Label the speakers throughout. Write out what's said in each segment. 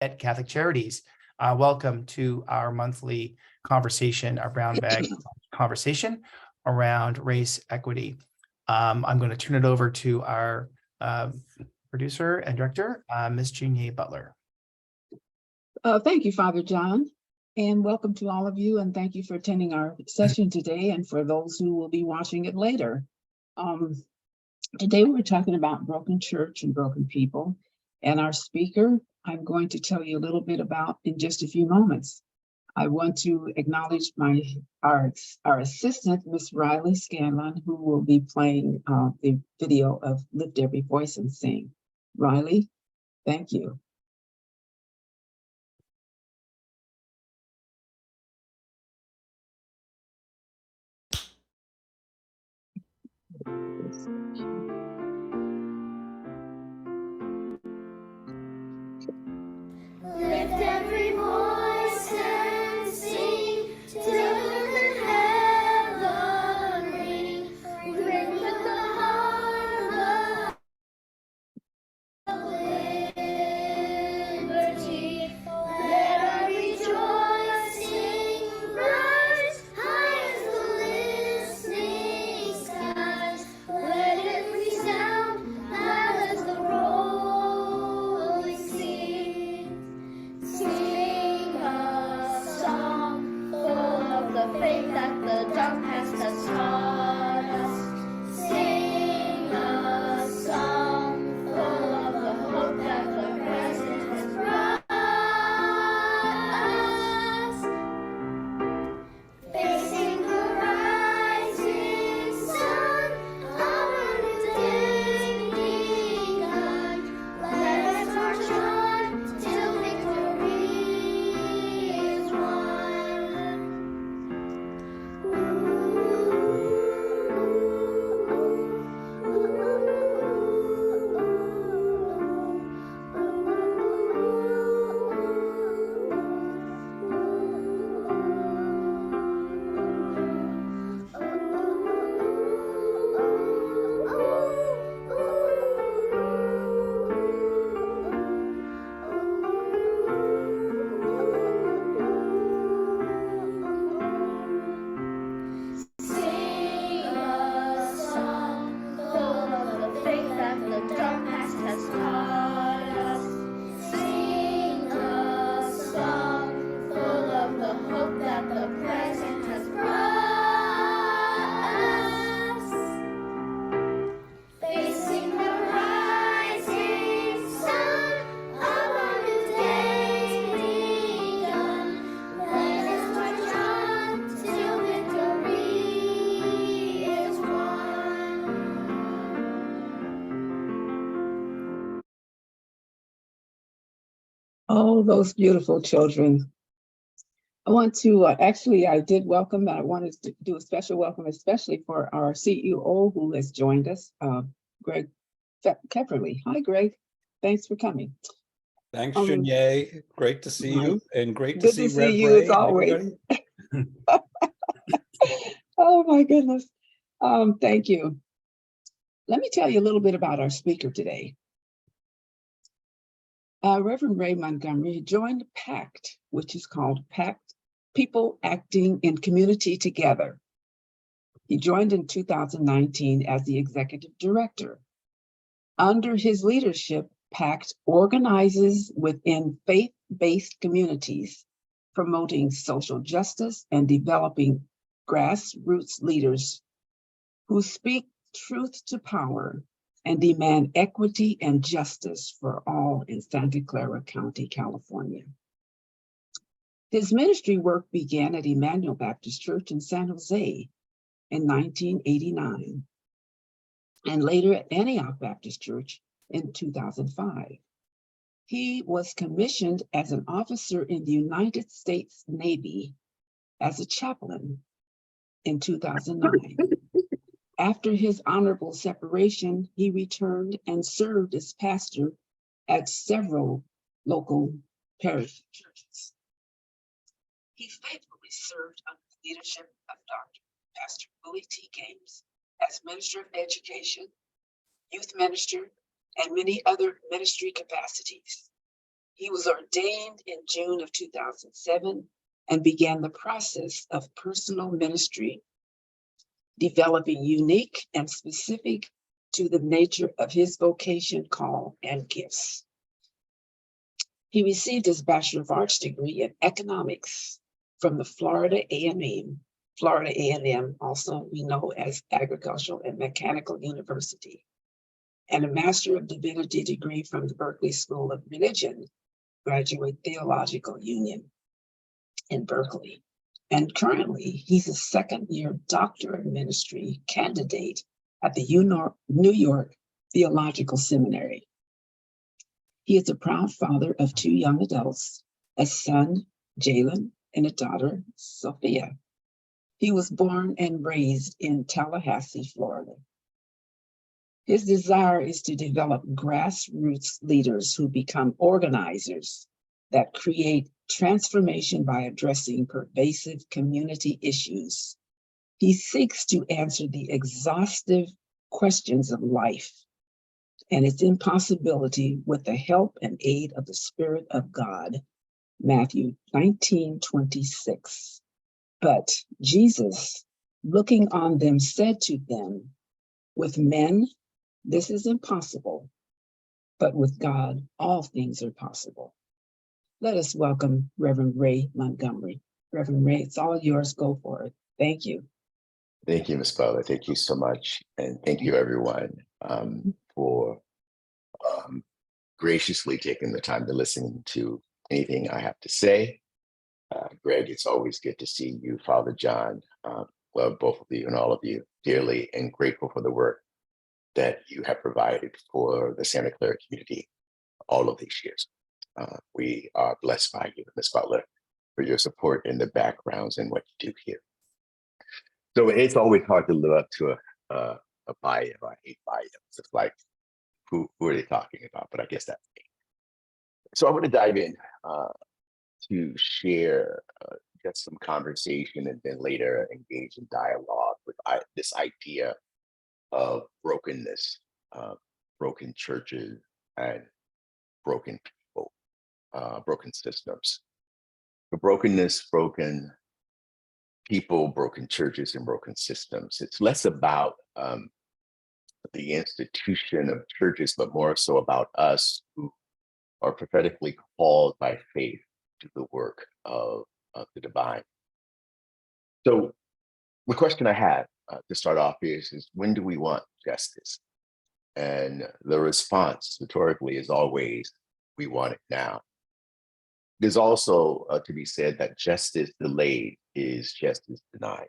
Speaker 1: at Catholic Charities. Welcome to our monthly conversation, our brown bag conversation around race equity. I'm going to turn it over to our producer and director, Ms. Jean Butler.
Speaker 2: Thank you, Father John, and welcome to all of you, and thank you for attending our session today, and for those who will be watching it later. Today we're talking about broken church and broken people, and our speaker I'm going to tell you a little bit about in just a few moments. I want to acknowledge our assistant, Miss Riley Scanlon, who will be playing the video of Lift Every Voice and Sing. Riley, thank you.
Speaker 3: Lift every voice and sing till the heaven ring. Ring with the harp of liberty. Let our rejoicing rise high as the listening skies. Let it resound loud as the rolling sea. Sing a song full of the faith that the dark past has taught us. Sing a song full of the hope that the present has brought us. Facing the rising sun of a new day begun. Let us march on till victory is won. Sing a song full of the faith that the dark past has taught us. Sing a song full of the hope that the present has brought us. Facing the rising sun of a new day begun. Let us march on till victory is won.
Speaker 2: Oh, those beautiful children. I want to, actually, I did welcome, I wanted to do a special welcome, especially for our CEO who has joined us, Greg Kepperly. Hi, Greg. Thanks for coming.
Speaker 4: Thanks,
Speaker 2: Um,
Speaker 4: Janae. Great to see you, and great to
Speaker 2: Good
Speaker 4: see
Speaker 2: to see
Speaker 4: Rev
Speaker 2: you
Speaker 4: Ray
Speaker 2: as
Speaker 4: and
Speaker 2: always.
Speaker 4: everybody.
Speaker 2: Oh, my goodness. Thank you. Let me tell you a little bit about our speaker today. Reverend Ray Montgomery joined PACT, which is called PACT, People Acting in Community Together. He joined in 2019 as the executive director. Under his leadership, PACT organizes within faith-based communities, promoting social justice and developing grassroots leaders who speak truth to power and demand equity and justice for all in Santa Clara County, California. His ministry work began at Emmanuel Baptist Church in San Jose in 1989, and later at Antioch Baptist Church in 2005. He was commissioned as an officer in the United States Navy as a chaplain in 2009. After his honorable separation, he returned and served as pastor at several local parish churches. He faithfully served under the leadership of Pastor Willie T. Games as Minister of Education, Youth Minister, and many other ministry capacities. He was ordained in June of 2007 and began the process of personal ministry, developing unique and specific to the nature of his vocation, call, and gifts. He received his Bachelor of Arts degree in economics from the Florida A&M, also we know as Agricultural and Mechanical University, and a Master of Divinity degree from the Berkeley School of Religion, Graduate Theological Union in Berkeley. And currently, he's a second-year Doctor of Ministry candidate at the New York Theological Seminary. He is a proud father of 2 young adults, a son, Jalen, and a daughter, Sophia. He was born and raised in Tallahassee, Florida. His desire is to develop grassroots leaders who become organizers that create transformation by addressing pervasive community issues. He seeks to answer the exhaustive questions of life and its impossibility with the help and aid of the Spirit of God. Matthew 19:26. But Jesus, looking on them, said to them, with men, this is impossible, but with God, all things are possible. Let us welcome Reverend Ray Montgomery. Reverend Ray, it's all yours. Go for it. Thank you.
Speaker 5: Thank you, Ms. Butler. Thank you so much. And thank you, everyone, for graciously taking the time to listen to anything I have to say. Greg, it's always good to see you. Father John, love both of you and all of you dearly, and grateful for the work that you have provided for the Santa Clara community all of these years. We are blessed by you, Ms. Butler, for your support in the backgrounds and what you do here. So it's always hard to live up to a bio. I hate bios. It's like, who are they talking about? But I guess that's me. So I want to dive in to share just some conversation and then later engage in dialogue with this idea of brokenness, broken churches and broken people, broken systems. The brokenness, broken people, broken churches, and broken systems. It's less about the institution of churches, but more so about us who are prophetically called by faith to the work of the divine. So the question I have to start off is when do we want justice? And the response rhetorically is always, we want it now. There's also to be said that justice delayed is justice denied.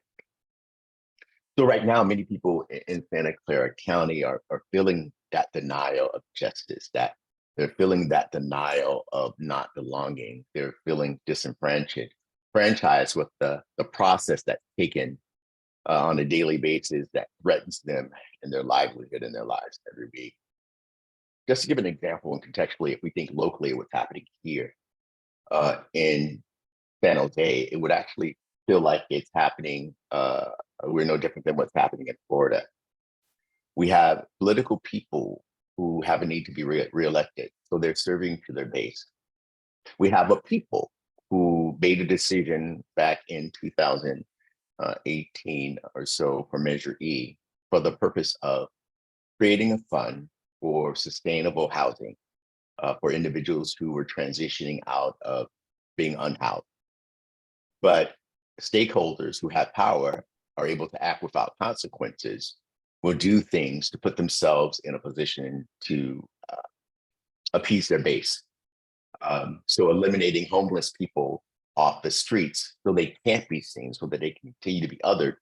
Speaker 5: So right now, many people in Santa Clara County are feeling that denial of justice, that they're feeling that denial of not belonging. They're feeling disenfranchised with the process that's taken on a daily basis that threatens them and their livelihood and their lives every week. Just to give an example and contextually, if we think locally of what's happening here in San Jose, it would actually feel like it's happening. We're no different than what's happening in Florida. We have political people who have a need to be reelected, so they're serving to their base. We have a people who made a decision back in 2018 or so for Measure E for the purpose of creating a fund for sustainable housing for individuals who were transitioning out of being unhoused. But stakeholders who have power are able to act without consequences, will do things to put themselves in a position to appease their base. So eliminating homeless people off the streets so they can't be seen, so that they can continue to be othered,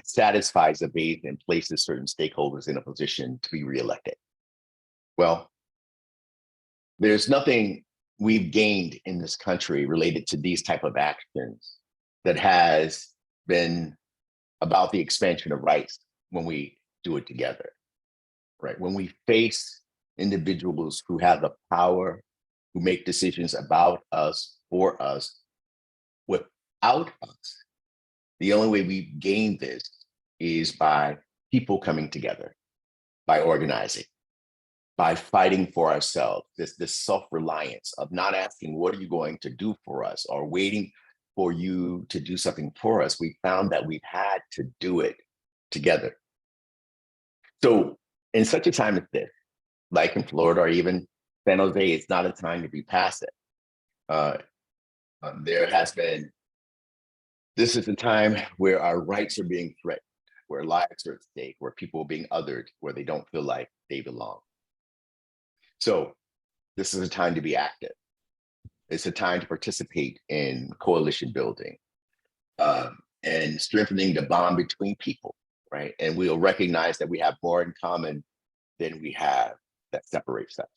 Speaker 5: satisfies the base and places certain stakeholders in a position to be reelected. Well, there's nothing we've gained in this country related to these type of actions that has been about the expansion of rights when we do it together, right? When we face individuals who have the power, who make decisions about us, for us, without us, the only way we gain this is by people coming together, by organizing. by fighting for ourselves, this self-reliance of not asking, what are you going to do for us, or waiting for you to do something for us, we found that we've had to do it together. So in such a time as this, like in Florida or even San Jose, it's not a time to be passive. There has been, this is a time where our rights are being threatened, where lives are at stake, where people are being othered, where they don't feel like they belong. So this is a time to be active. It's a time to participate in coalition building and strengthening the bond between people, right? And we'll recognize that we have more in common than we have that separates us.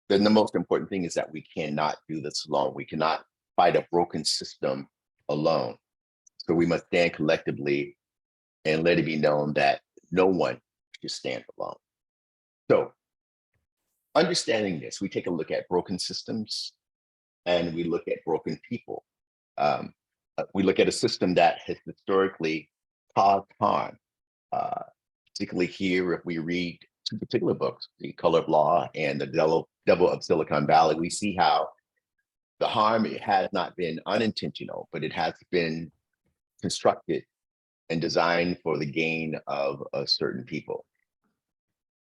Speaker 5: Then the most important thing is that we cannot do this alone. We cannot fight a broken system alone. So we must stand collectively and let it be known that no one should stand alone. So understanding this, we take a look at broken systems and we look at broken people. We look at a system that has historically caused harm, particularly here, if we read two particular books, The Color of Law and The Devil of Silicon Valley, we see how the harm, it has not been unintentional, but it has been constructed and designed for the gain of a certain people.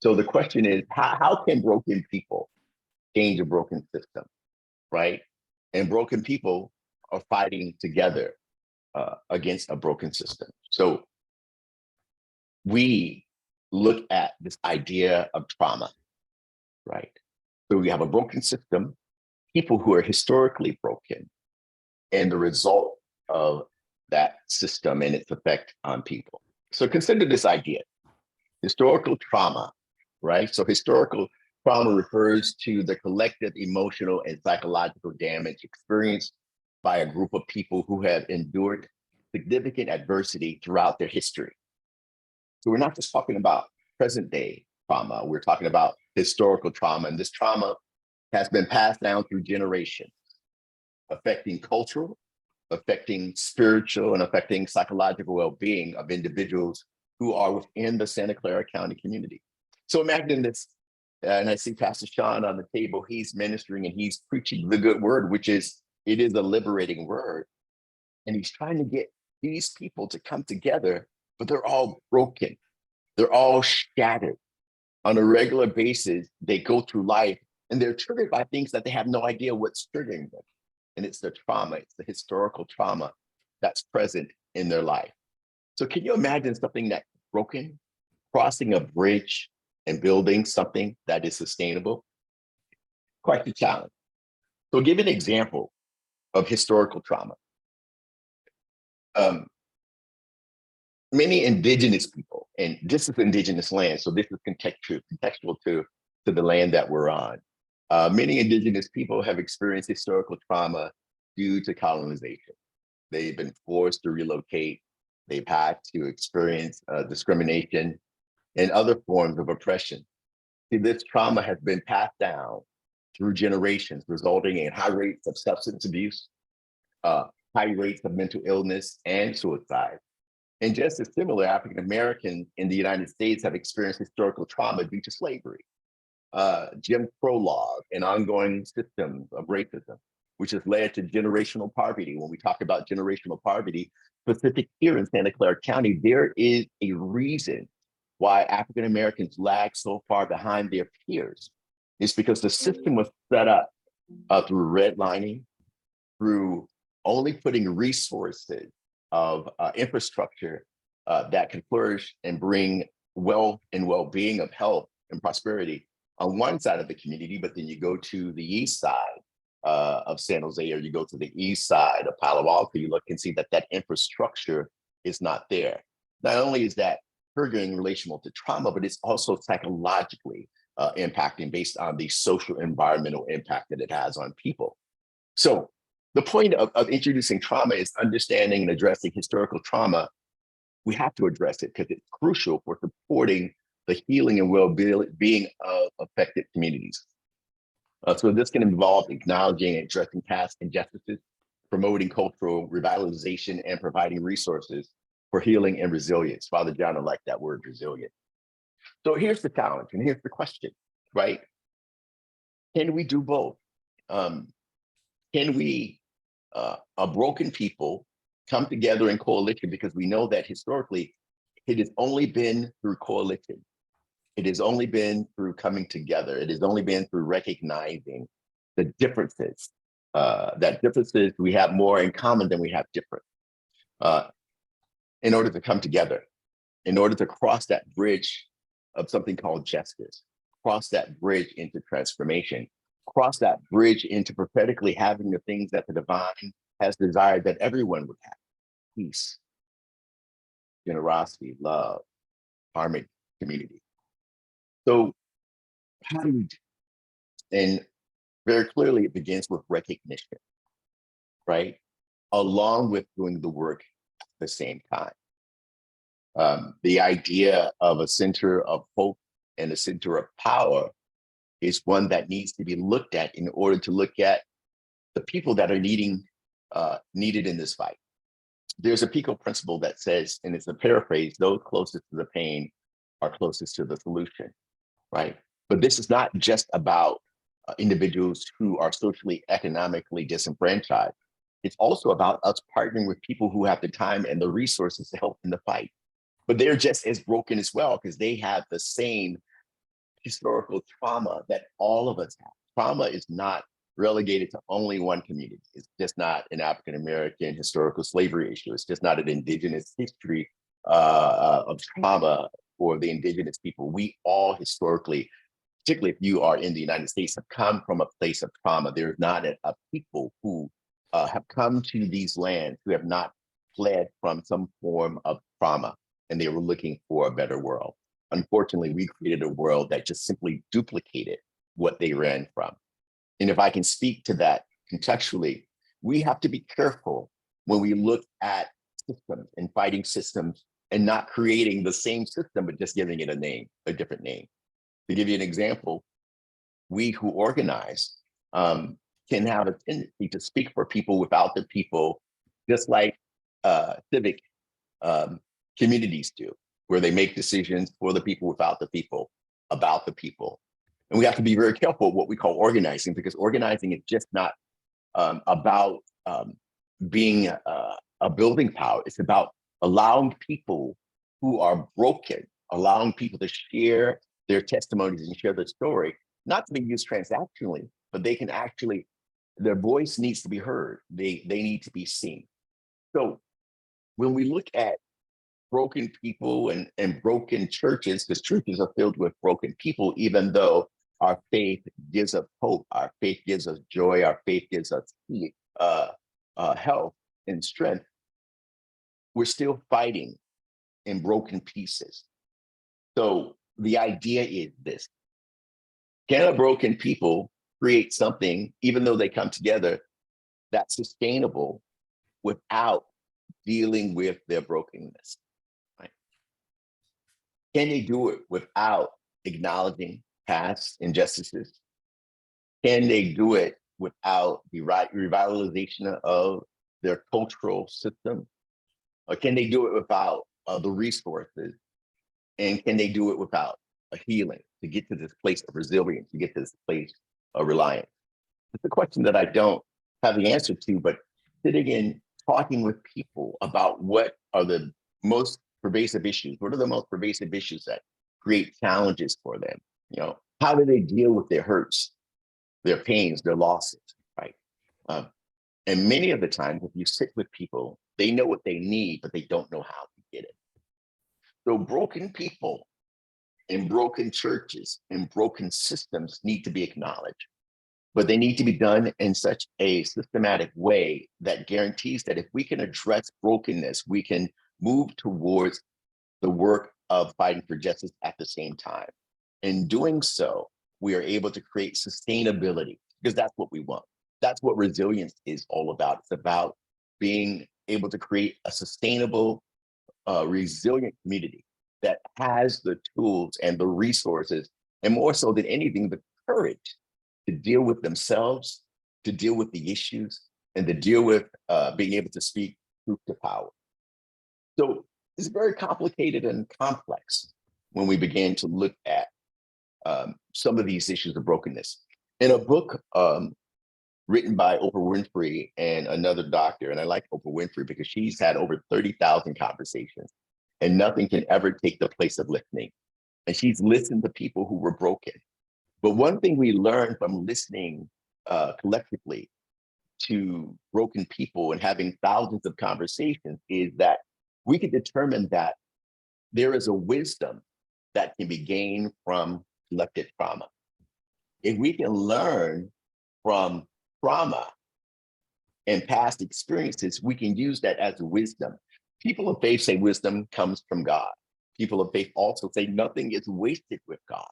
Speaker 5: So the question is, how can broken people change a broken system, right? And broken people are fighting together against a broken system. So we look at this idea of trauma, right? So we have a broken system, people who are historically broken, and the result of that system and its effect on people. So consider this idea, historical trauma, right? So historical trauma refers to the collective emotional and psychological damage experienced by a group of people who have endured significant adversity throughout their history. So we're not just talking about present day trauma, we're talking about historical trauma, and this trauma has been passed down through generations, affecting cultural, affecting spiritual, and affecting psychological well-being of individuals who are within the Santa Clara County community. So imagine this, and I see Pastor Sean on the table, he's ministering and he's preaching the good word, which is, it is a liberating word. And he's trying to get these people to come together, but they're all broken. They're all shattered. On a regular basis, they go through life and they're triggered by things that they have no idea what's triggering them. And it's the trauma, it's the historical trauma that's present in their life. So can you imagine something that's broken, crossing a bridge and building something that is sustainable? Quite the challenge. So I'll give an example of historical trauma. Many indigenous people, and this is indigenous land, so this is contextual to the land that we're on. Many indigenous people have experienced historical trauma due to colonization. They've been forced to relocate. They've had to experience discrimination and other forms of oppression. See, this trauma has been passed down through generations, resulting in high rates of substance abuse, high rates of mental illness and suicide. And just as similar, African Americans in the United States have experienced historical trauma due to slavery, Jim Crow laws, and ongoing systems of racism, which has led to generational poverty. When we talk about generational poverty, specific here in Santa Clara County, there is a reason why African Americans lag so far behind their peers. It's because the system was set up through redlining, through only putting resources of infrastructure that can flourish and bring wealth and well-being of health and prosperity on one side of the community, but then you go to the east side of San Jose, or you go to the east side of Palo Alto, you look and see that that infrastructure is not there. Not only is that triggering relational to trauma, but it's also psychologically impacting based on the social environmental impact that it has on people. So the point of introducing trauma is understanding and addressing historical trauma. We have to address it because it's crucial for supporting the healing and well-being of affected communities. So this can involve acknowledging and addressing past injustices, promoting cultural revitalization, and providing resources for healing and resilience. Father John, I like that word, resilient. So here's the challenge and here's the question, right? Can we do both? Can we, a broken people, come together in coalition? Because we know that historically, it has only been through coalition. It has only been through coming together. It has only been through recognizing the differences. That differences, we have more in common than we have different. In order to come together, in order to cross that bridge of something called justice, cross that bridge into transformation, cross that bridge into prophetically having the things that the divine has desired that everyone would have: peace, generosity, love, harmony, community. So how do we do? And very clearly, it begins with recognition, right? Along with doing the work at the same time. The idea of a center of hope and a center of power is one that needs to be looked at in order to look at the people that are needed in this fight. There's a Pico principle that says, and it's a paraphrase, those closest to the pain are closest to the solution, right? But this is not just about individuals who are socially, economically disenfranchised. It's also about us partnering with people who have the time and the resources to help in the fight. But they're just as broken as well, because they have the same historical trauma that all of us have. Trauma is not relegated to only one community. It's just not an African-American historical slavery issue. It's just not an indigenous history of trauma for the indigenous people. We all historically, particularly if you are in the United States, have come from a place of trauma. There's not a people who have come to these lands who have not fled from some form of trauma, and they were looking for a better world. Unfortunately, we created a world that just simply duplicated what they ran from. And if I can speak to that contextually, we have to be careful when we look at systems and fighting systems and not creating the same system, but just giving it a name, a different name. To give you an example, we who organize can have a tendency to speak for people without the people, just like civic communities do, where they make decisions for the people without the people, about the people. And we have to be very careful what we call organizing, because organizing is just not about being a building power. It's about allowing people who are broken, allowing people to share their testimonies and share their story, not to be used transactionally, but they can actually, their voice needs to be heard. They need to be seen. So when we look at broken people and broken churches, because churches are filled with broken people, even though our faith gives us hope, our faith gives us joy, our faith gives us health and strength, we're still fighting in broken pieces. So the idea is this: can a broken people create something, even though they come together, that's sustainable without dealing with their brokenness? Right? Can they do it without acknowledging past injustices? Can they do it without the revitalization of their cultural system? Or can they do it without the resources? And can they do it without a healing to get to this place of resilience, to get to this place of reliance? It's a question that I don't have the answer to, but sitting in talking with people about what are the most pervasive issues, what are the most pervasive issues that create challenges for them? You know, how do they deal with their hurts, their pains, their losses, right? And many of the times, if you sit with people, they know what they need, but they don't know how to get it. So broken people and broken churches and broken systems need to be acknowledged, but they need to be done in such a systematic way that guarantees that if we can address brokenness, we can move towards the work of fighting for justice at the same time. In doing so, we are able to create sustainability, because that's what we want. That's what resilience is all about. It's about being able to create a sustainable, resilient community that has the tools and the resources, and more so than anything, the courage to deal with themselves, to deal with the issues, and to deal with being able to speak truth to power. So it's very complicated and complex when we begin to look at some of these issues of brokenness. In a book written by Oprah Winfrey and another doctor, and I like Oprah Winfrey because she's had over 30,000 conversations, and nothing can ever take the place of listening. And she's listened to people who were broken. But one thing we learned from listening collectively to broken people and having thousands of conversations is that we can determine that there is a wisdom that can be gained from collective trauma. If we can learn from trauma and past experiences, we can use that as wisdom. People of faith say wisdom comes from God. People of faith also say nothing is wasted with God.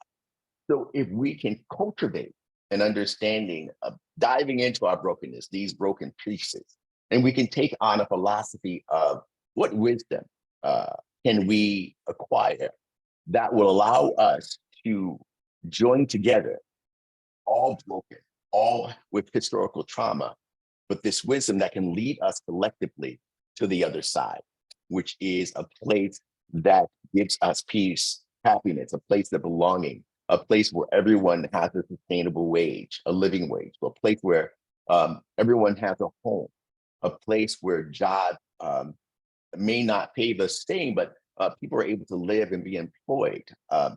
Speaker 5: So if we can cultivate an understanding of diving into our brokenness, these broken pieces, and we can take on a philosophy of what wisdom can we acquire that will allow us to join together, all broken, all with historical trauma, but this wisdom that can lead us collectively to the other side, which is a place that gives us peace, happiness, a place of belonging, a place where everyone has a sustainable wage, a living wage, a place where everyone has a home, a place where jobs may not pay the same, but people are able to live and be employed.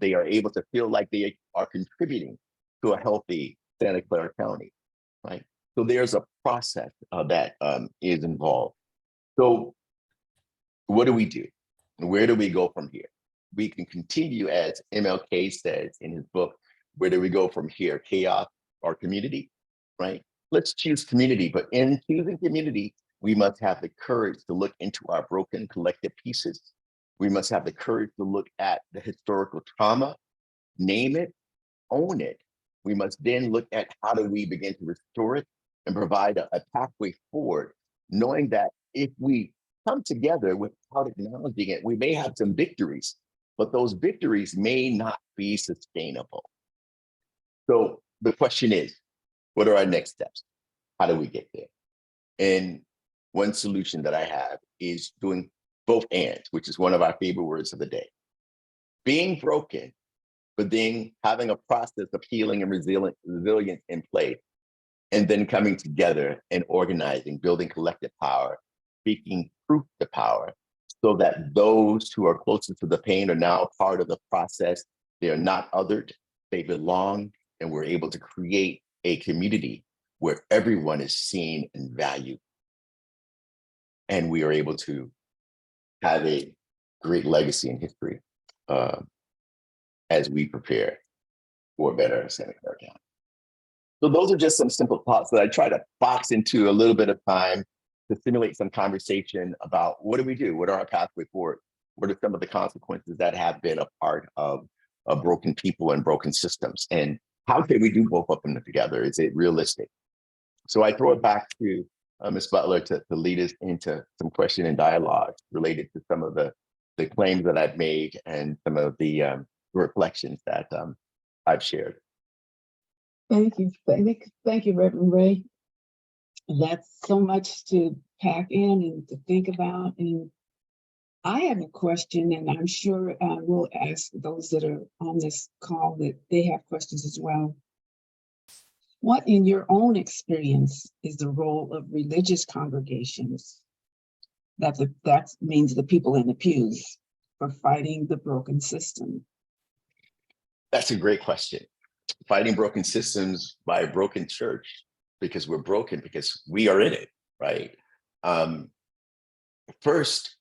Speaker 5: They are able to feel like they are contributing to a healthy Santa Clara County, right? So there's a process that is involved. So what do we do? Where do we go from here? We can continue, as MLK says in his book, where do we go from here? Chaos or community, right? Let's choose community, but in choosing community, we must have the courage to look into our broken collective pieces. We must have the courage to look at the historical trauma, name it, own it. We must then look at how do we begin to restore it and provide a pathway forward, knowing that if we come together without acknowledging it, we may have some victories, but those victories may not be sustainable. So the question is, what are our next steps? How do we get there? And one solution that I have is doing both and, which is one of our favorite words of the day. Being broken, but then having a process of healing and resilience in place, and then coming together and organizing, building collective power, speaking truth to power, so that those who are closest to the pain are now part of the process. They are not othered, they belong, and we're able to create a community where everyone is seen and valued. And we are able to have a great legacy in history as we prepare for a better Santa Clara County. So those are just some simple thoughts that I try to box into a little bit of time to stimulate some conversation about what do we do? What are our pathway forward? What are some of the consequences that have been a part of broken people and broken systems? And how can we do both of them together? Is it realistic? So I throw it back to Ms. Butler to lead us into some question and dialogue related to some of the claims that I've made and some of the reflections that I've shared.
Speaker 2: Thank you. Thank you, Reverend Ray. That's so much to pack in and to think about. And I have a question, and I'm sure we'll ask those that are on this call that they have questions as well. What, in your own experience, is the role of religious congregations, that means the people in the pews, for fighting the broken system?
Speaker 5: That's a great question. Fighting broken systems by a broken church, because we're broken, because we are in it, right? First,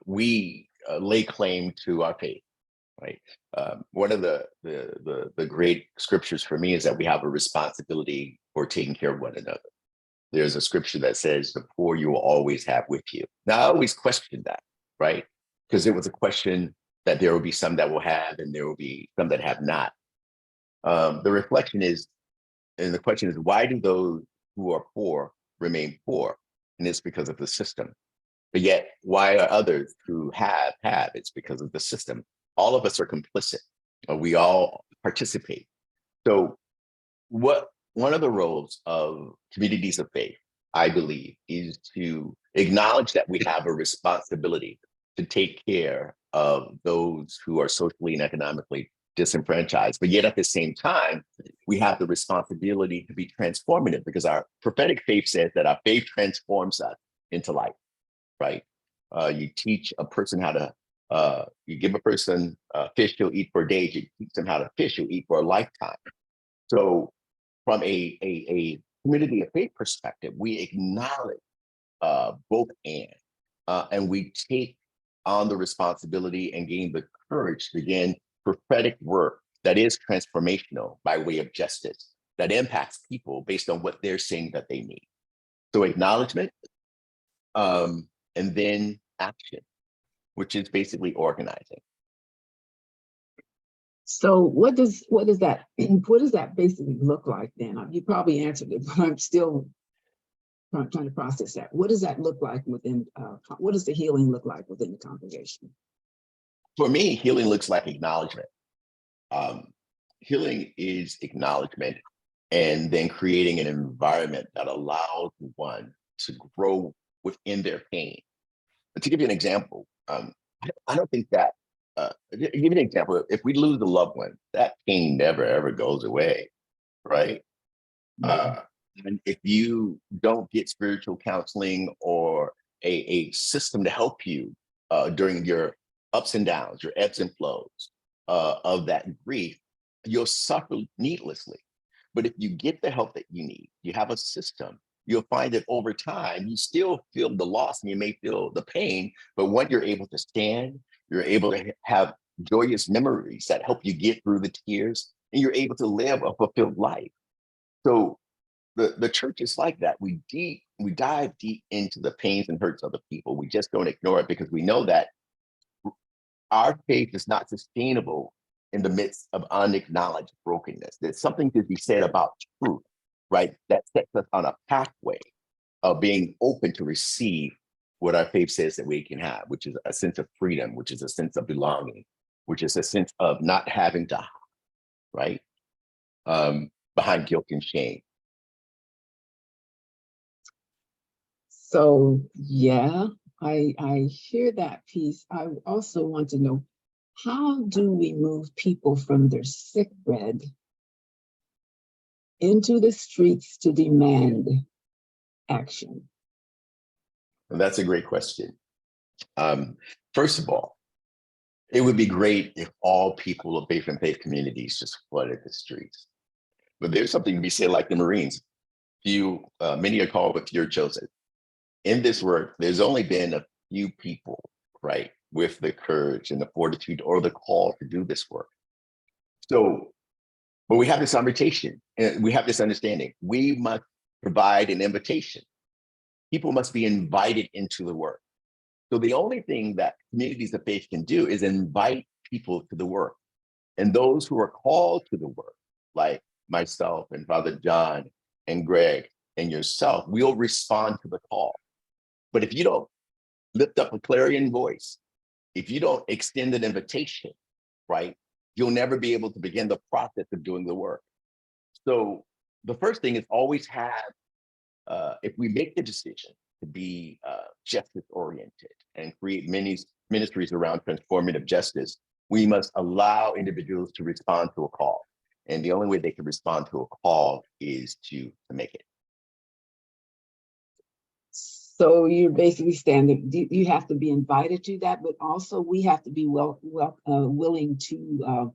Speaker 5: we lay claim to our faith, right? One of the great scriptures for me is that we have a responsibility for taking care of one another. There's a scripture that says, the poor you will always have with you. Now, I always question that, right? Because it was a question that there will be some that will have, and there will be some that have not. The reflection is, and the question is, why do those who are poor remain poor? And it's because of the system. But yet, why are others who have? It's because of the system. All of us are complicit. We all participate. So one of the roles of communities of faith, I believe, is to acknowledge that we have a responsibility to take care of those who are socially and economically disenfranchised. But yet at the same time, we have the responsibility to be transformative, because our prophetic faith says that our faith transforms us into life, right? You teach a person how to, you give a person fish he'll eat for days, you teach them how to fish he'll eat for a lifetime. So from a community of faith perspective, we acknowledge both and we take on the responsibility and gain the courage to begin prophetic work that is transformational by way of justice, that impacts people based on what they're saying that they need. So acknowledgement, and then action, which is basically organizing.
Speaker 2: So what does that basically look like then? You probably answered it, but I'm still trying to process that. What does that look like within, what does the healing look like within the congregation?
Speaker 5: For me, healing looks like acknowledgement. Healing is acknowledgement, and then creating an environment that allows one to grow within their pain. But to give you an example, I don't think that, give you an example, if we lose a loved one, that pain never ever goes away, right? And if you don't get spiritual counseling or a system to help you during your ups and downs, your ebbs and flows of that grief, you'll suffer needlessly. But if you get the help that you need, you have a system, you'll find that over time, you still feel the loss and you may feel the pain, but when you're able to stand, you're able to have joyous memories that help you get through the tears, and you're able to live a fulfilled life. So the church is like that. We dive deep into the pains and hurts of the people. We just don't ignore it, because we know that our faith is not sustainable in the midst of unacknowledged brokenness. There's something to be said about truth, right? That sets us on a pathway of being open to receive what our faith says that we can have, which is a sense of freedom, which is a sense of belonging, which is a sense of not having to hide, right? Behind guilt and shame.
Speaker 2: So yeah, I hear that piece. I also want to know, how do we move people from their sick bed into the streets to demand action?
Speaker 5: And that's a great question. First of all, it would be great if all people of faith and faith communities just flooded the streets. But there's something to be said, like the Marines. Many are called, but few are chosen. In this work, there's only been a few people, right, with the courage and the fortitude or the call to do this work. So, but we have this invitation, and we have this understanding. We must provide an invitation. People must be invited into the work. So the only thing that communities of faith can do is invite people to the work. And those who are called to the work, like myself and Father John and Greg and yourself, we'll respond to the call. But if you don't lift up a clarion voice, if you don't extend an invitation, right, you'll never be able to begin the process of doing the work. So the first thing is always have, if we make the decision to be justice oriented and create many ministries around transformative justice, we must allow individuals to respond to a call. And the only way they can respond to a call is to make it.
Speaker 2: So you're basically standing, you have to be invited to that, but also we have to be willing to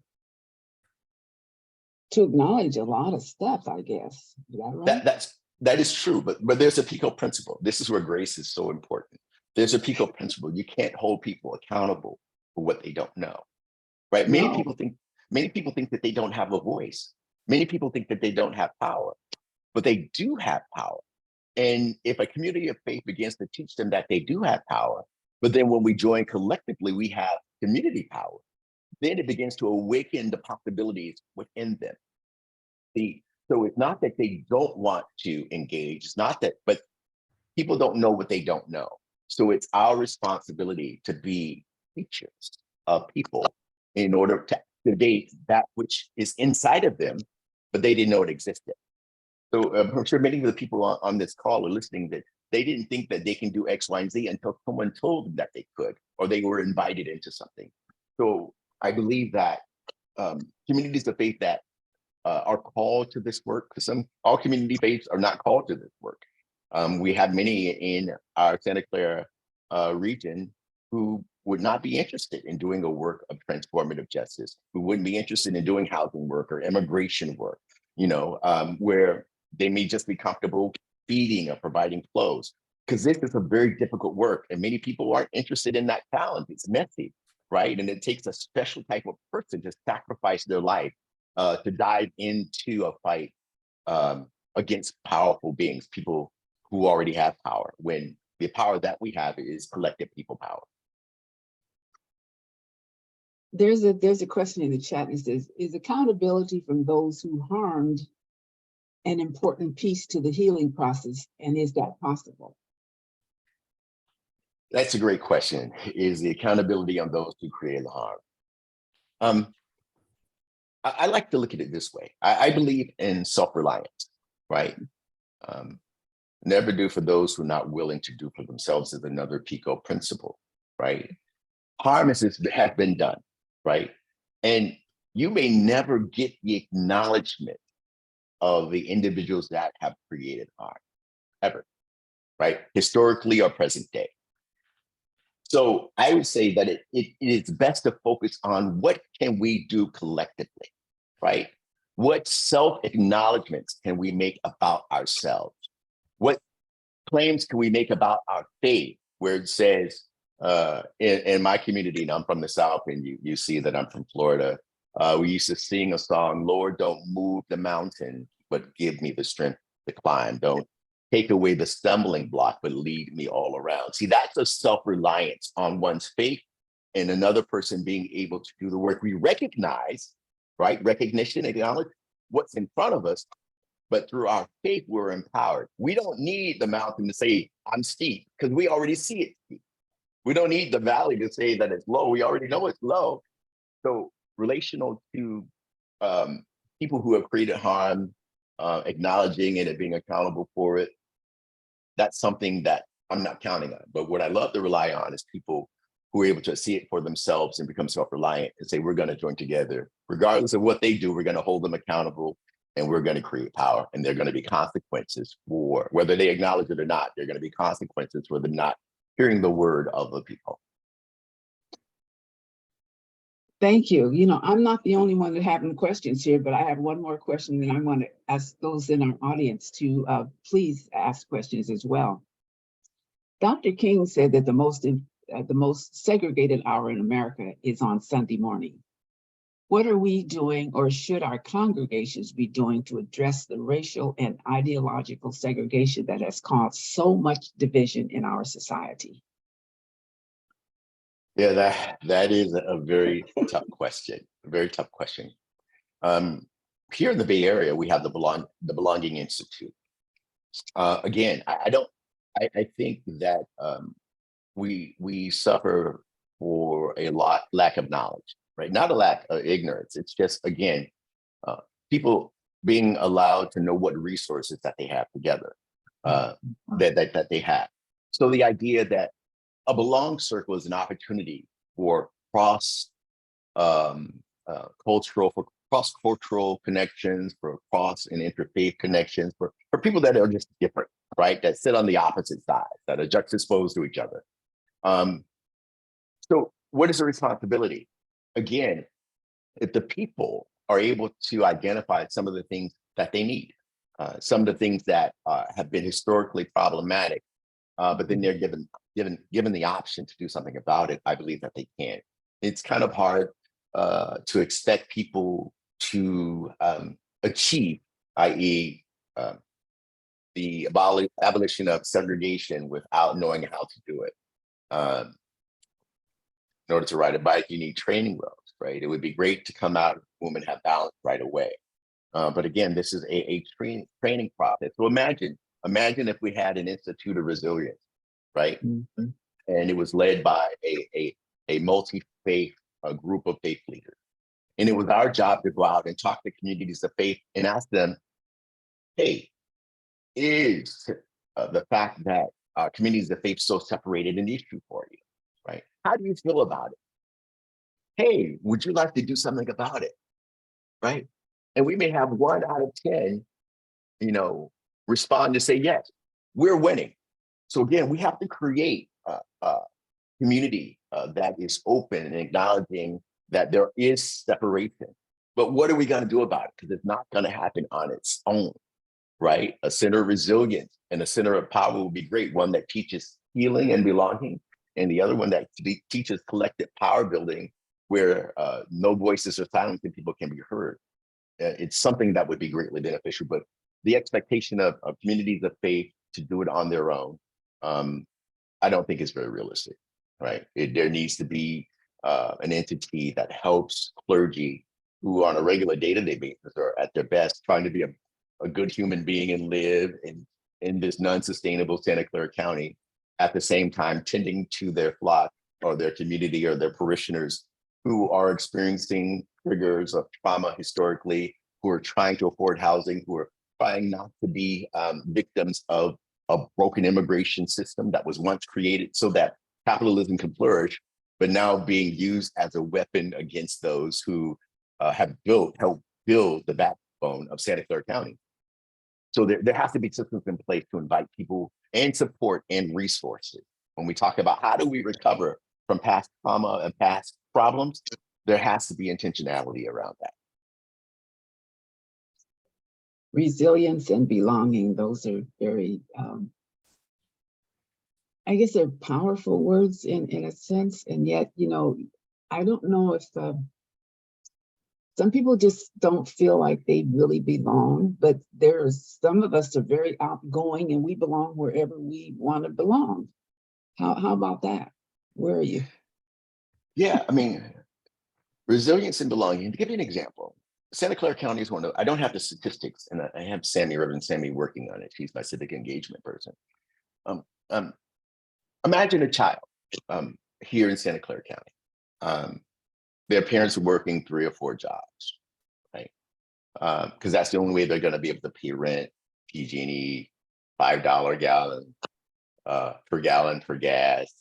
Speaker 2: acknowledge a lot of stuff, I guess. Is that right?
Speaker 5: That is true, but there's a PICO principle. This is where grace is so important. There's a PICO principle. You can't hold people accountable for what they don't know, right?
Speaker 2: No.
Speaker 5: Many people think that they don't have a voice. Many people think that they don't have power, but they do have power. And if a community of faith begins to teach them that they do have power, but then when we join collectively, we have community power, then it begins to awaken the possibilities within them. So it's not that they don't want to engage, it's not that, but people don't know what they don't know. So it's our responsibility to be teachers of people in order to activate that which is inside of them, but they didn't know it existed. So I'm sure many of the people on this call are listening that they didn't think that they can do X, Y, and Z until someone told them that they could, or they were invited into something. So I believe that communities of faith that are called to this work, because all community faiths are not called to this work. We have many in our Santa Clara region who would not be interested in doing a work of transformative justice, who wouldn't be interested in doing housing work or immigration work, where they may just be comfortable feeding or providing clothes, because this is a very difficult work and many people aren't interested in that challenge. It's messy, right? And it takes a special type of person to sacrifice their life to dive into a fight against powerful beings, people who already have power, when the power that we have is collective people power.
Speaker 2: There's a question in the chat. It says, is accountability from those who harmed an important piece to the healing process, and is that possible?
Speaker 5: That's a great question. Is the accountability on those who created the harm? I like to look at it this way. I believe in self-reliance, right? Never do for those who are not willing to do for themselves is another PICO principle, right? Harm has been done, right? And you may never get the acknowledgement of the individuals that have created harm, ever, right? Historically or present day. So I would say that it is best to focus on what can we do collectively, right? What self-acknowledgements can we make about ourselves? What claims can we make about our faith, where it says, in my community, and I'm from the South, and you see that I'm from Florida, we used to sing a song, Lord, don't move the mountain, but give me the strength to climb. Don't take away the stumbling block, but lead me all around. See, that's a self-reliance on one's faith and another person being able to do the work. We recognize, right? Recognition, acknowledge what's in front of us, but through our faith, we're empowered. We don't need the mountain to say, I'm steep, because we already see it steep. We don't need the valley to say that it's low. We already know it's low. So relational to people who have created harm, acknowledging it and being accountable for it, that's something that I'm not counting on. But what I love to rely on is people who are able to see it for themselves and become self-reliant and say, we're going to join together. Regardless of what they do, we're going to hold them accountable and we're going to create power. And there are going to be consequences for whether they acknowledge it or not. There are going to be consequences for them not hearing the word of the people.
Speaker 2: Thank you. I'm not the only one that having questions here, but I have one more question that I want to ask those in our audience to please ask questions as well. Dr. King said that the most segregated hour in America is on Sunday morning. What are we doing, or should our congregations be doing, to address the racial and ideological segregation that has caused so much division in our society?
Speaker 5: Yeah, that is a very tough question. A very tough question. Here in the Bay Area, we have the Belonging Institute. Again, I think that we suffer for a lack of knowledge, right? Not a lack of ignorance. It's just, again, people being allowed to know what resources that they have together, that they have. So the idea that a belong circle is an opportunity for cross-cultural connections, for cross and interfaith connections, for people that are just different, right? That sit on the opposite sides, that are juxtaposed to each other. So what is the responsibility? Again, if the people are able to identify some of the things that they need, some of the things that have been historically problematic, but then they're given the option to do something about it, I believe that they can. It's kind of hard to expect people to achieve, i.e., the abolition of segregation without knowing how to do it. In order to ride a bike, you need training wheels, right? It would be great to come out of the womb and have balance right away. But again, this is a training process. So imagine if we had an Institute of Resilience, right? Mm-hmm. And it was led by a multi-faith group of faith leaders. And it was our job to go out and talk to communities of faith and ask them, hey, is the fact that communities of faith so separated an issue for you, right? How do you feel about it? Hey, would you like to do something about it? right? And we may have 1 out of 10, respond to say, yes, we're winning. So again, we have to create a community that is open and acknowledging that there is separation. But what are we going to do about it? Because it's not going to happen on its own, right? A center of resilience and a center of power will be great. One that teaches healing and belonging, and the other one that teaches collective power building, where no voices are silenced and people can be heard. It's something that would be greatly beneficial, but the expectation of communities of faith to do it on their own, I don't think is very realistic, right? There needs to be an entity that helps clergy who on a regular day-to-day basis are at their best trying to be a good human being and live in this non-sustainable Santa Clara County, at the same time tending to their flock or their community or their parishioners who are experiencing triggers of trauma historically, who are trying to afford housing, who are trying not to be victims of a broken immigration system that was once created so that capitalism can flourish, but now being used as a weapon against those who helped build the backbone of Santa Clara County. So there has to be systems in place to invite people and support and resources. When we talk about how do we recover from past trauma and past problems, there has to be intentionality around that.
Speaker 2: Resilience and belonging, those are very, I guess they're powerful words in a sense. And yet, I don't know if some people just don't feel like they really belong, but there's some of us are very outgoing and we belong wherever we want to belong. How about that? Where are you?
Speaker 5: Yeah, I mean, resilience and belonging. To give you an example, Santa Clara County is one of, I don't have the statistics, and I have Reverend Sammy working on it. She's my civic engagement person. Imagine a child here in Santa Clara County. Their parents are working 3 or 4 jobs, right? Because that's the only way they're going to be able to pay rent, PG&E, $5 a gallon per gallon for gas,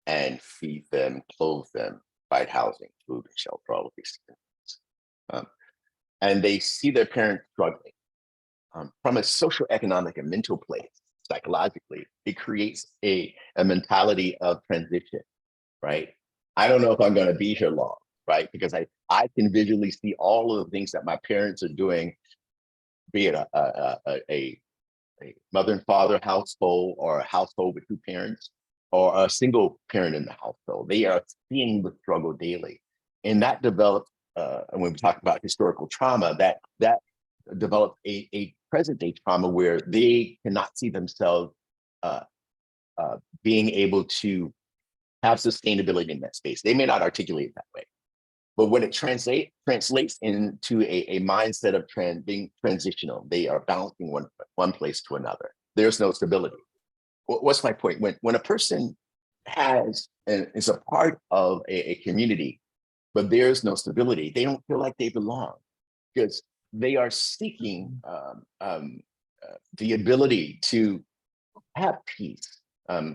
Speaker 5: and feed them, clothe them, provide housing, food, and shelter, all of these things. And they see their parents struggling. From a social, economic, and mental place, psychologically, it creates a mentality of transition, right? I don't know if I'm going to be here long, right? Because I can visually see all of the things that my parents are doing, be it a mother and father household or a household with 2 parents or a single parent in the household. They are seeing the struggle daily. And that developed, and when we talk about historical trauma, that developed a present day trauma where they cannot see themselves being able to have sustainability in that space. They may not articulate it that way, but when it translates into a mindset of being transitional, they are bouncing one place to another. There's no stability. What's my point? When a person has and is a part of a community, but there's no stability, they don't feel like they belong because they are seeking the ability to have peace,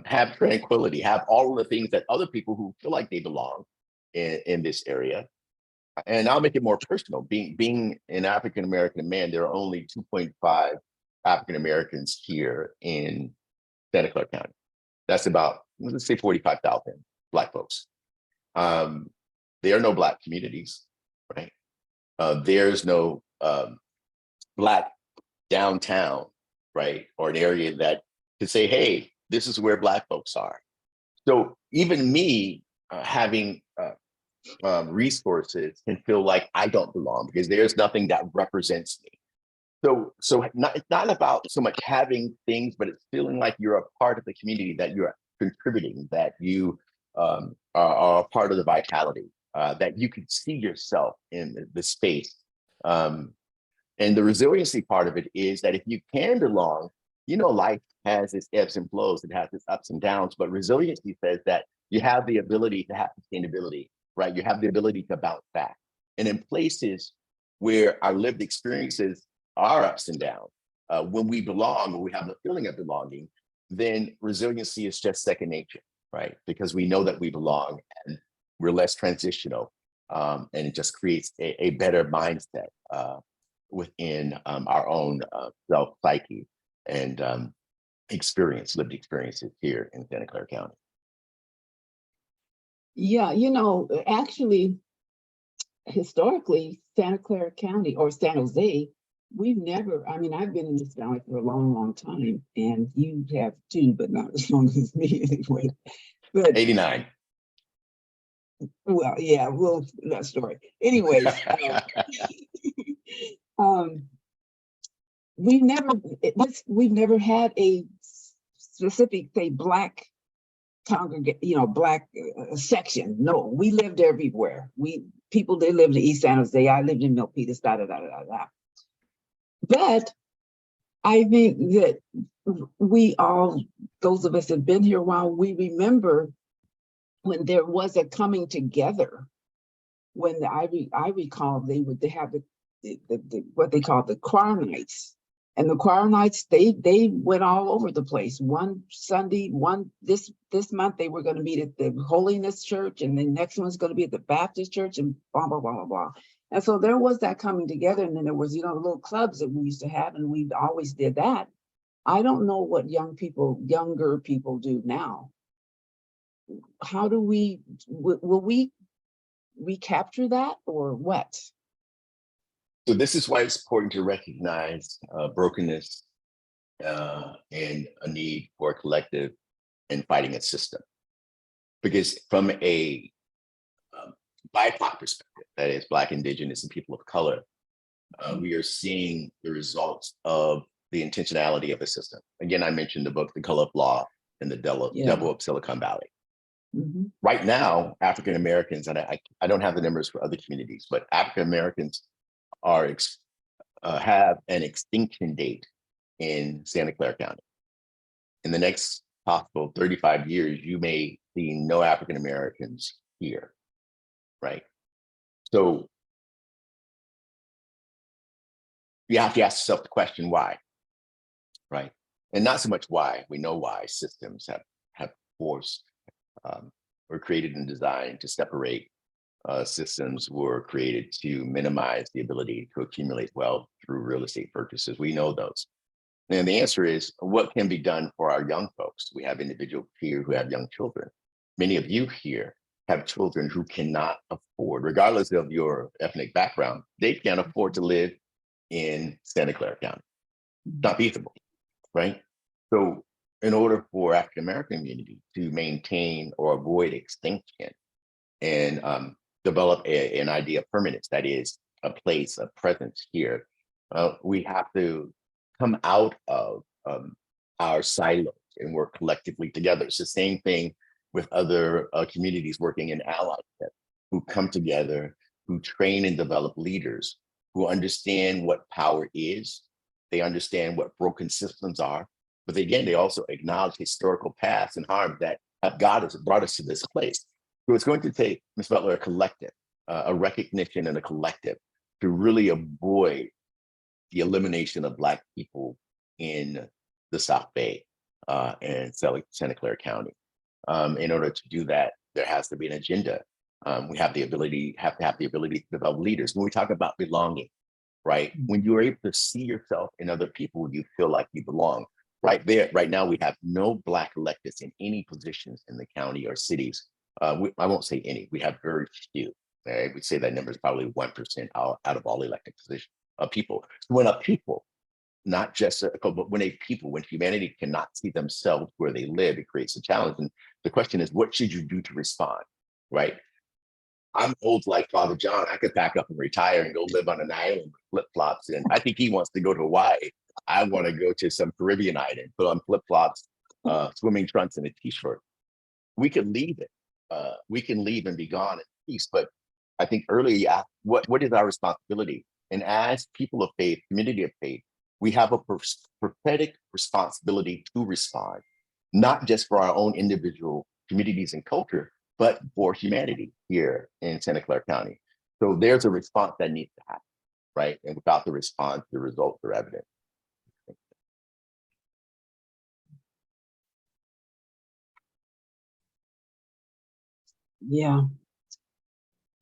Speaker 5: have tranquility, have all of the things that other people who feel like they belong in this area. And I'll make it more personal. Being an African-American man, there are only 2.5 African-Americans here in Santa Clara County. That's about, let's say 45,000 Black folks. There are no Black communities, right? There's no Black downtown, right? Or an area that could say, hey, this is where Black folks are. So even me having resources can feel like I don't belong because there's nothing that represents me. So it's not about so much having things, but it's feeling like you're a part of the community, that you're contributing, that you are a part of the vitality, that you can see yourself in the space. And the resiliency part of it is that if you can belong, life has its ebbs and flows, it has its ups and downs, but resiliency says that you have the ability to have sustainability, right? You have the ability to bounce back. And in places where our lived experiences are ups and downs, when we belong, when we have the feeling of belonging, then resiliency is just second nature, right? Because we know that we belong and we're less transitional. And it just creates a better mindset within our own self psyche and lived experiences here in Santa Clara County.
Speaker 2: Yeah, you know, actually, historically, Santa Clara County or San Jose, we've never, I mean, I've been in this valley for a long, long time, and you have too, but not as long as me anyway. But
Speaker 5: 89.
Speaker 2: well, yeah, well, that story. Anyways, um, we've never had a specific, say, black congregate, you know, black section. No, we lived everywhere. They lived in East San Jose. I lived in Milpitas, da da da da da. But I think that we all, those of us that have been here a while, we remember when there was a coming together. When I recall they have what they call the choir nights. And the choir nights, they went all over the place. One Sunday, this month they were going to meet at the Holiness Church, and the next one's going to be at the Baptist Church, and blah blah blah blah blah. And so there was that coming together, and then there was, you know, little clubs that we used to have, and we always did that. I don't know what younger people do now. How do will we recapture that or what?
Speaker 5: So this is why it's important to recognize brokenness and a need for a collective and fighting a system. Because from a BIPOC perspective, that is Black, Indigenous, and people of color, we are seeing the results of the intentionality of a system. Again, I mentioned the book, The Color of Law and the Devil of Silicon Valley.
Speaker 2: Mm-hmm.
Speaker 5: Right now, African Americans, and I don't have the numbers for other communities, but African Americans have an extinction date in Santa Clara County. In the next possible 35 years, you may see no African Americans here, right? So you have to ask yourself the question, why, right? And not so much why, we know why systems have forced were created and designed to separate. Systems were created to minimize the ability to accumulate wealth through real estate purchases. We know those. And the answer is, what can be done for our young folks? We have individuals here who have young children. Many of you here have children who cannot afford, regardless of your ethnic background, they can't afford to live in Santa Clara County. Not feasible, right? So in order for African American community to maintain or avoid extinction and develop an idea of permanence, that is a place of presence here, we have to come out of our silos and work collectively together. It's the same thing with other communities working in allyship, who come together, who train and develop leaders, who understand what power is, they understand what broken systems are, but again, they also acknowledge historical past and harm that have brought us to this place. So it's going to take, Ms. Butler, a collective, a recognition and a collective to really avoid the elimination of Black people in the South Bay and Santa Clara County. In order to do that, there has to be an agenda. We have to have the ability to develop leaders. When we talk about belonging, right? When you are able to see yourself in other people, you feel like you belong. Right now, we have no Black electeds in any positions in the county or cities. I won't say any, we have very few. I would say that number is probably 1% out of all elected positions of people. So when a people, not just, but when humanity cannot see themselves where they live, it creates a challenge. And the question is, what should you do to respond, right? I'm old like Father John. I could pack up and retire and go live on an island with flip-flops. And I think he wants to go to Hawaii. I want to go to some Caribbean island, put on flip-flops, swimming trunks, and a t-shirt. We can leave it. We can leave and be gone in peace. But I think earlier you asked, what is our responsibility? And as people of faith, community of faith, we have a prophetic responsibility to respond, not just for our own individual communities and culture, but for humanity here in Santa Clara County. So there's a response that needs to happen, right? And without the response, the results are evident.
Speaker 2: Yeah.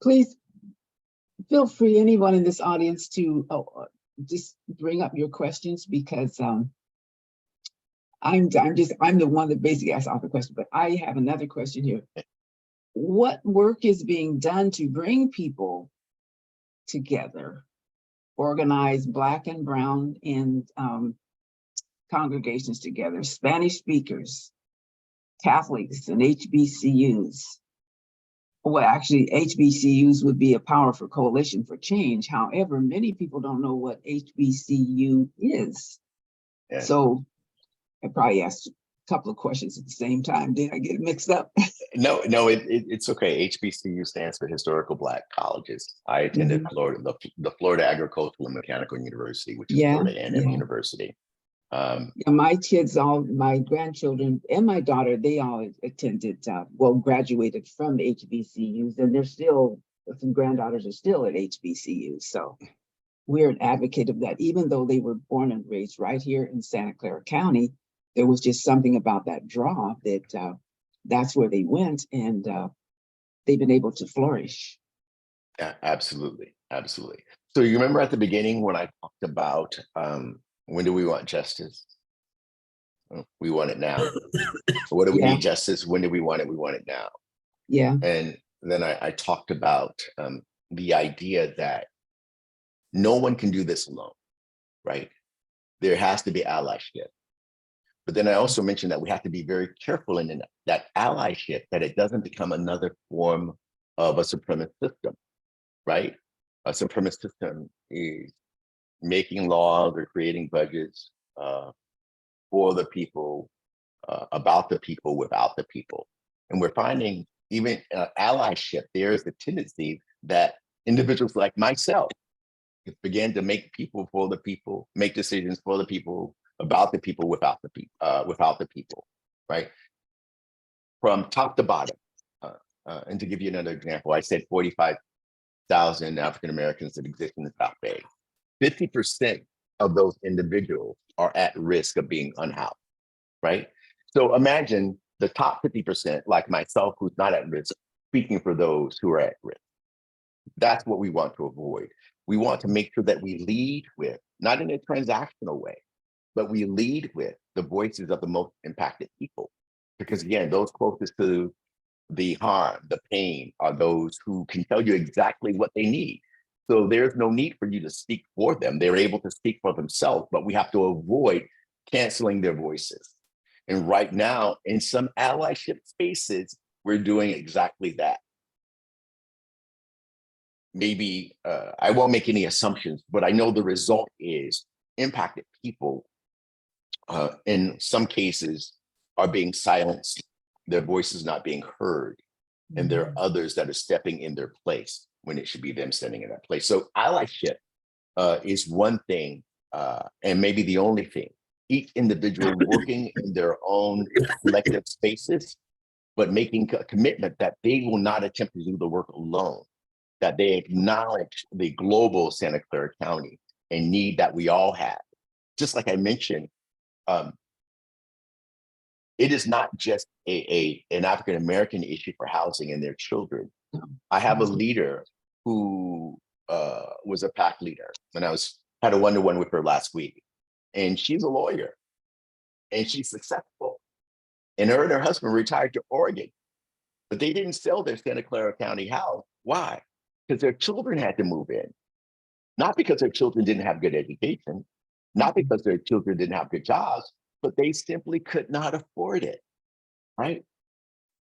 Speaker 2: Please feel free, anyone in this audience, to just bring up your questions, because I'm the one that basically asked all the questions, but I have another question here. What work is being done to bring people together, organize Black and Brown and congregations together, Spanish speakers, Catholics, and HBCUs? Well, actually, HBCUs would be a powerful coalition for change. However, many people don't know what HBCU is.
Speaker 5: Yeah.
Speaker 2: So I probably asked a couple of questions at the same time. Did I get mixed up?
Speaker 5: No, it's okay. HBCU stands for Historical Black Colleges. I attended Florida, the Florida Agricultural and Mechanical University, which is Florida A&M University.
Speaker 2: Yeah, my kids, all my grandchildren and my daughter, they all attended, graduated from HBCUs, and they're still, some granddaughters are still at HBCUs. So we're an advocate of that. Even though they were born and raised right here in Santa Clara County, there was just something about that draw that that's where they went, and they've been able to flourish.
Speaker 5: Yeah, absolutely. Absolutely. So you remember at the beginning when I talked about when do we want justice? We want it now. What do we need justice? When do we want it? We want it now.
Speaker 2: Yeah.
Speaker 5: And then I talked about the idea that no one can do this alone, right? There has to be allyship. But then I also mentioned that we have to be very careful in that allyship, that it doesn't become another form of a supremacist system, right? A supremacist system is making laws or creating budgets for the people, about the people, without the people. And we're finding even allyship, there is the tendency that individuals like myself began to make people for the people, make decisions for the people, about the people, without the people, right? From top to bottom. And to give you another example, I said 45,000 African Americans that exist in the South Bay. 50% of those individuals are at risk of being unhoused, right? So imagine the top 50%, like myself, who's not at risk, speaking for those who are at risk. That's what we want to avoid. We want to make sure that we lead with, not in a transactional way, but we lead with the voices of the most impacted people. Because again, those closest to the harm, the pain, are those who can tell you exactly what they need. So there's no need for you to speak for them. They're able to speak for themselves, but we have to avoid canceling their voices. And right now, in some allyship spaces, we're doing exactly that. Maybe I won't make any assumptions, but I know the result is impacted people in some cases are being silenced, their voices not being heard, and there are others that are stepping in their place when it should be them standing in that place. So allyship is one thing, and maybe the only thing. Each individual working in their own collective spaces, but making a commitment that they will not attempt to do the work alone, that they acknowledge the global Santa Clara County and need that we all have. Just like I mentioned, it is not just an African-American issue for housing and their children. I have a leader who was a PACT leader, and had a one-to-one with her last week. And she's a lawyer, and she's successful. And her husband retired to Oregon, but they didn't sell their Santa Clara County house. Why? Because their children had to move in. Not because their children didn't have good education, not because their children didn't have good jobs, but they simply could not afford it, right?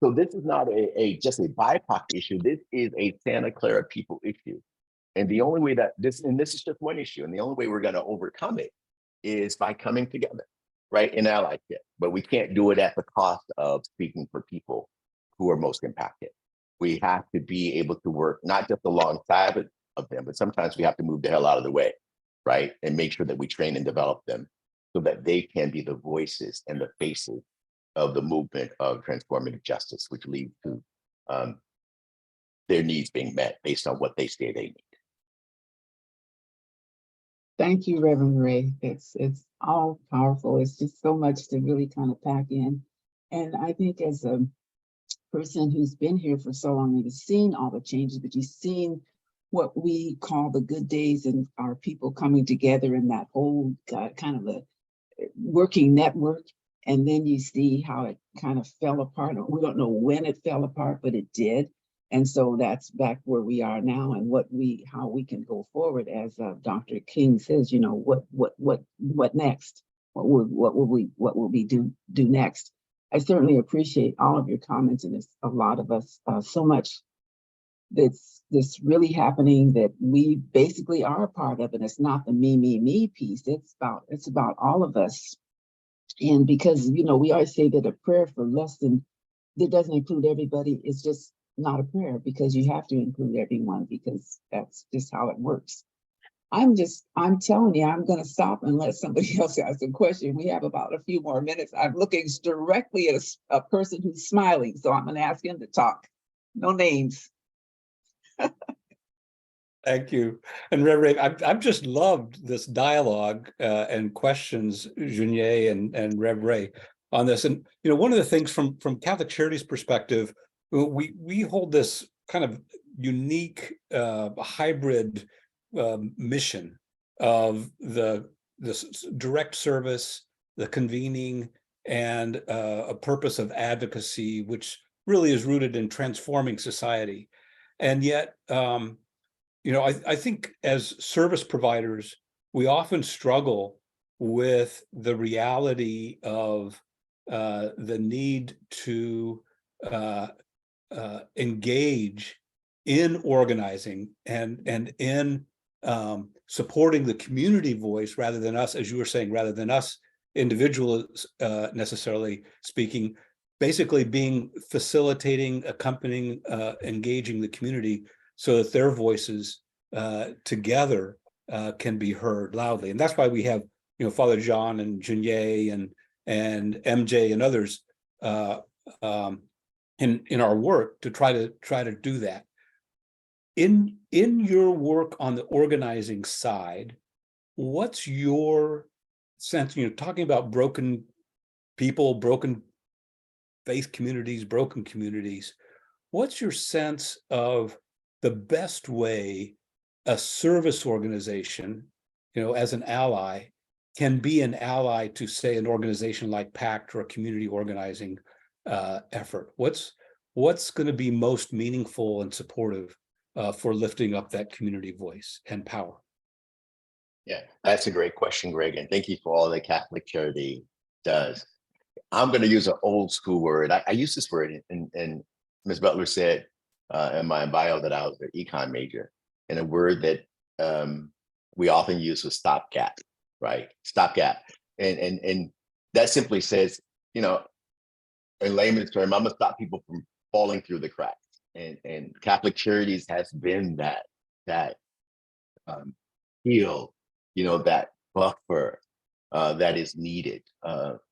Speaker 5: So this is not just a BIPOC issue. This is a Santa Clara people issue. And the only way that this is just one issue, and the only way we're going to overcome it is by coming together, right, in allyship. But we can't do it at the cost of speaking for people who are most impacted. We have to be able to work not just alongside of them, but sometimes we have to move the hell out of the way, right, and make sure that we train and develop them so that they can be the voices and the faces of the movement of transformative justice, which leads to their needs being met based on what they say they need.
Speaker 2: Thank you, Reverend Ray. It's all powerful. It's just so much to really kind of pack in. And I think as a person who's been here for so long, you've seen all the changes, but you've seen what we call the good days and our people coming together in that whole kind of a working network. And then you see how it kind of fell apart. We don't know when it fell apart, but it did. And so that's back where we are now, and how we can go forward. As Dr. King says, you know, what next? What will we do next? I certainly appreciate all of your comments, and it's a lot of us, so much that's really happening that we basically are a part of, and it's not the me piece. It's about all of us. And because, you know, we always say that a prayer for less than, that doesn't include everybody, it's just not a prayer, because you have to include everyone, because that's just how it works. I'm telling you, I'm going to stop and let somebody else ask a question. We have about a few more minutes. I'm looking directly at a person who's smiling, so I'm going to ask him to talk. No names.
Speaker 4: Thank you. And Rev Ray, I've just loved this dialogue and questions, Junier and Rev Ray, on this. And you know, one of the things from Catholic Charities' perspective, we hold this kind of unique hybrid mission of this direct service, the convening, and a purpose of advocacy, which really is rooted in transforming society. And yet, you know, I think as service providers, we often struggle with the reality of the need to engage in organizing and in supporting the community voice, rather than us, as you were saying, rather than us individuals necessarily speaking, basically being facilitating, accompanying, engaging the community, so that their voices together can be heard loudly. And that's why we have, you know, Father John and Junier and MJ and others in our work to try to do that. In your work on the organizing side, what's your sense? You know, talking about broken people, broken faith communities, broken communities. What's your sense of the best way a service organization, you know, as an ally, can be an ally to, say, an organization like PACT or a community organizing effort? What's going to be most meaningful and supportive for lifting up that community voice and power?
Speaker 5: Yeah, that's a great question, Greg, and thank you for all that Catholic Charity does. I'm going to use an old school word. I use this word, and Ms. Butler said in my bio that I was an econ major, and a word that we often use was stopgap, right? Stopgap, and that simply says, you know, in layman's term, I'm gonna stop people from falling through the cracks, and Catholic Charities has been that heel, you know, that buffer that is needed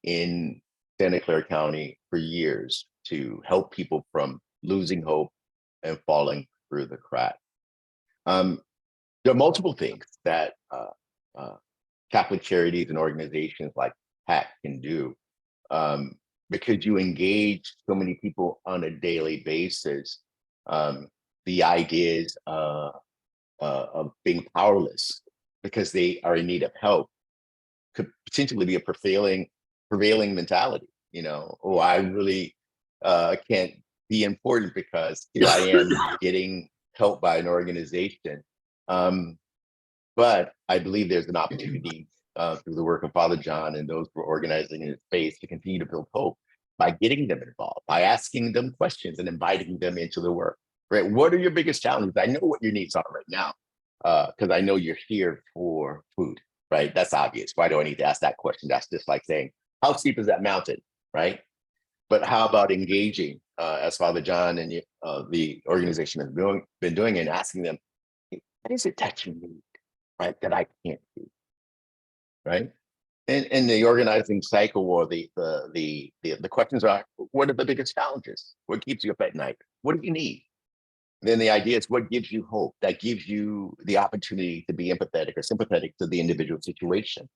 Speaker 5: in Santa Clara County for years to help people from losing hope and falling through the crack. There are multiple things that Catholic Charities and organizations like PACT can do, because you engage so many people on a daily basis. The ideas of being powerless because they are in need of help could potentially be a prevailing mentality. You know, oh, I really can't be important because here I am getting help by an organization. But I believe there's an opportunity through the work of Father John and those who are organizing in his space to continue to build hope by getting them involved, by asking them questions and inviting them into the work. Right? What are your biggest challenges? I know what your needs are right now, because I know you're here for food. Right? That's obvious. Why do I need to ask that question? That's just like saying, how steep is that mountain? Right? But how about engaging, as Father John and the organization has been doing, and asking them, what is it that you need, right, that I can't do, right? And the organizing cycle, or the questions are, what are the biggest challenges? What keeps you up at night? What do you need? And then the idea is, what gives you hope? That gives you the opportunity to be empathetic or sympathetic to the individual situation.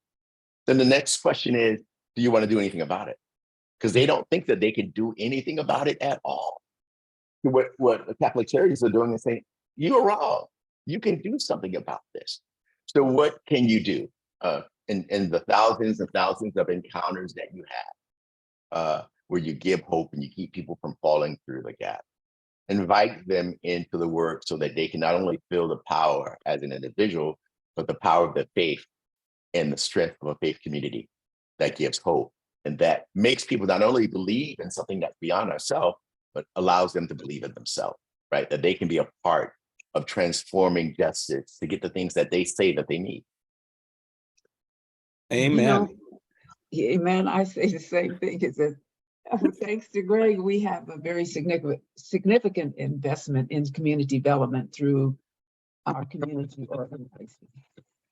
Speaker 5: Then the next question is, do you want to do anything about it? Because they don't think that they can do anything about it at all. What the Catholic Charities are doing is saying, you're wrong. you can do something about this. So what can you do? In the thousands and thousands of encounters that you have, where you give hope and you keep people from falling through the gap, invite them into the work so that they can not only feel the power as an individual, but the power of the faith and the strength of a faith community that gives hope. And that makes people not only believe in something that's beyond ourselves, but allows them to believe in themselves, right? That they can be a part of transforming justice to get the things that they say that they need.
Speaker 4: Amen.
Speaker 2: You know, amen. I say the same thing. Is that thanks to Greg, we have a very significant investment in community development through our community organization.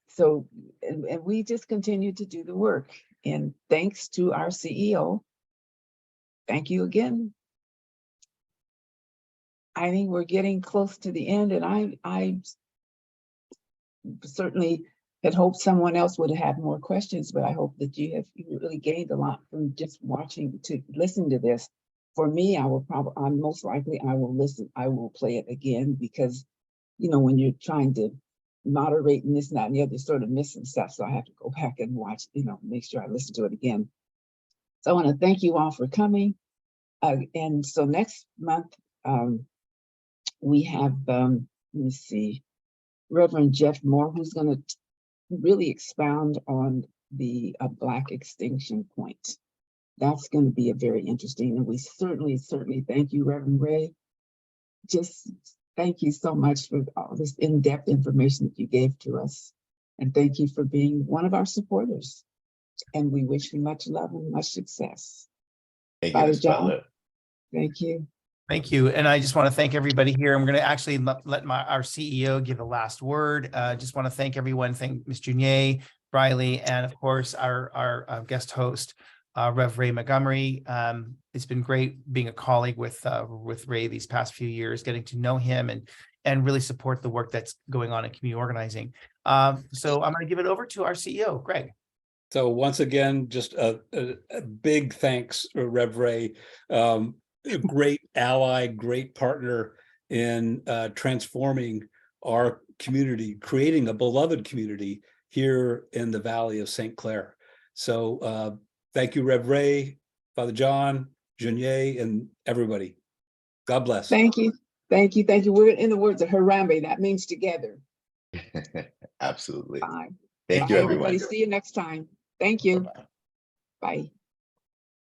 Speaker 2: So, and we just continue to do the work. And thanks to our CEO, thank you again. I think we're getting close to the end, and I certainly had hoped someone else would have had more questions, but I hope that you really gained a lot from just watching to listen to this. For me, I'm most likely I will listen. I will play it again because, you know, when you're trying to moderate and this, and that, and the other, sort of missing stuff. So I have to go back and watch, you know, make sure I listen to it again. So I want to thank you all for coming. And so next month, we have, let me see, Reverend Jeff Moore, who's going to really expound on the Black extinction point. That's going to be a very interesting, and we certainly thank you, Reverend Ray. Just thank you so much for all this in-depth information that you gave to us. And thank you for being one of our supporters. And we wish you much love and much success.
Speaker 5: Thank you,
Speaker 2: Father
Speaker 5: Ms.
Speaker 2: John,
Speaker 5: Butler.
Speaker 2: thank you.
Speaker 1: Thank you. And I just want to thank everybody here. I'm going to actually let our CEO give the last word. Just want to thank everyone. Thank Ms. Junier, Briley, and of course, our guest host, Rev Ray Montgomery. It's been great being a colleague with Ray these past few years, getting to know him and really support the work that's going on in community organizing. So I'm going to give it over to our CEO, Greg.
Speaker 4: So once again, just a big thanks, Rev Ray. A great ally, great partner in transforming our community, creating a beloved community here in the Valley of St. Clair. So thank you, Rev Ray, Father John, Junier, and everybody. God bless.
Speaker 2: Thank you. Thank you. Thank you. We're in the words of Harambe. That means together.
Speaker 5: Absolutely.
Speaker 2: Bye.
Speaker 5: Thank
Speaker 2: Bye,
Speaker 5: you, everyone.
Speaker 2: everybody. See you next time. Thank you.
Speaker 5: Bye-bye.
Speaker 2: Bye.